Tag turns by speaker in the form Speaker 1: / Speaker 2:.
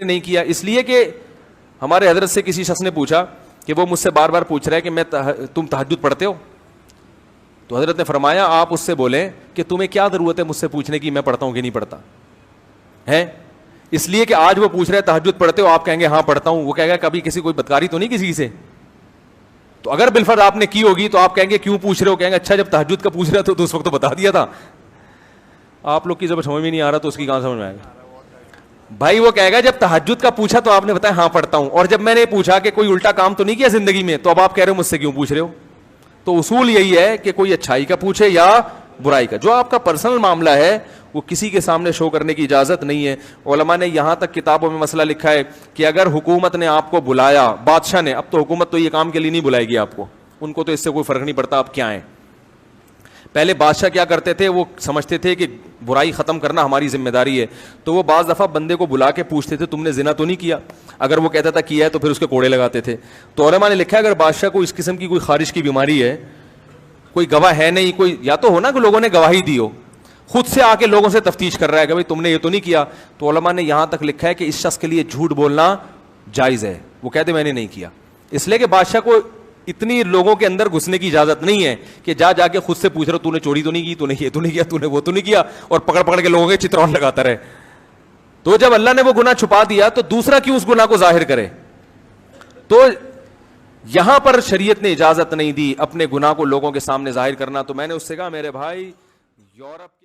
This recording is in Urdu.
Speaker 1: نہیں کیا اس لیے کہ ہمارے حضرت سے کسی شخص نے پوچھا کہ وہ مجھ سے بار بار پوچھ رہا ہے کہ تم تہجد پڑھتے ہو؟ تو حضرت نے فرمایا آپ اس سے بولیں کہ تمہیں کیا ضرورت ہے مجھ سے پوچھنے کی میں پڑھتا ہوں کہ نہیں پڑھتا ہے. اس لیے کہ آج وہ پوچھ رہے تہجد پڑھتے ہو, آپ کہیں گے ہاں پڑھتا ہوں, وہ کہے گا کبھی کسی کوئی بدکاری تو نہیں کسی سے, تو اگر بالفرض آپ نے کی ہوگی تو آپ کہیں گے کیوں پوچھ رہے ہو, کہیں گے اچھا جب تہجد کا پوچھ رہا تو اس وقت تو بتا دیا تھا. آپ لوگ کی جب سمجھ میں نہیں آ رہا تو اس کی کہاں سمجھ میں آئے گا بھائی. وہ کہے گا جب تہجد کا پوچھا تو آپ نے بتایا ہاں پڑھتا ہوں, اور جب میں نے پوچھا کہ کوئی الٹا کام تو نہیں کیا زندگی میں, تو اب آپ کہہ رہے ہو مجھ سے کیوں پوچھ رہے ہو. تو اصول یہی ہے کہ کوئی اچھائی کا پوچھے یا برائی کا, جو آپ کا پرسنل معاملہ ہے وہ کسی کے سامنے شو کرنے کی اجازت نہیں ہے. علماء نے یہاں تک کتابوں میں مسئلہ لکھا ہے کہ اگر حکومت نے آپ کو بلایا, بادشاہ نے, اب تو حکومت تو یہ کام کے لیے نہیں بلائے گی آپ کو, ان کو تو اس سے کوئی فرق نہیں پڑتا آپ کیا ہیں. پہلے بادشاہ کیا کرتے تھے, وہ سمجھتے تھے کہ برائی ختم کرنا ہماری ذمہ داری ہے, تو وہ بعض دفعہ بندے کو بلا کے پوچھتے تھے تم نے زنا تو نہیں کیا, اگر وہ کہتا تھا کیا ہے تو پھر اس کے کوڑے لگاتے تھے. تو علماء نے لکھا ہے اگر بادشاہ کو اس قسم کی کوئی خارش کی بیماری ہے, کوئی گواہ ہے نہیں, کوئی یا تو ہونا کہ لوگوں نے گواہی دی ہو, خود سے آ کے لوگوں سے تفتیش کر رہا ہے کہ بھائی تم نے یہ تو نہیں کیا, تو علماء نے یہاں تک لکھا ہے کہ اس شخص کے لیے جھوٹ بولنا جائز ہے. وہ کہتے میں نے نہیں کیا, اس لیے کہ بادشاہ کو اتنی لوگوں کے اندر گھسنے کی اجازت نہیں ہے کہ جا کے خود سے پوچھ رہا تو نے چوری تو نہیں کی, تو نے یہ تو نہیں کیا, تو نے وہ تو نہیں کیا, اور پکڑ پکڑ کے لوگوں کے چترون لگاتا رہے. تو جب اللہ نے وہ گناہ چھپا دیا تو دوسرا کیوں اس گناہ کو ظاہر کرے. تو یہاں پر شریعت نے اجازت نہیں دی اپنے گناہ کو لوگوں کے سامنے ظاہر کرنا. تو میں نے اس سے کہا میرے بھائی یورپ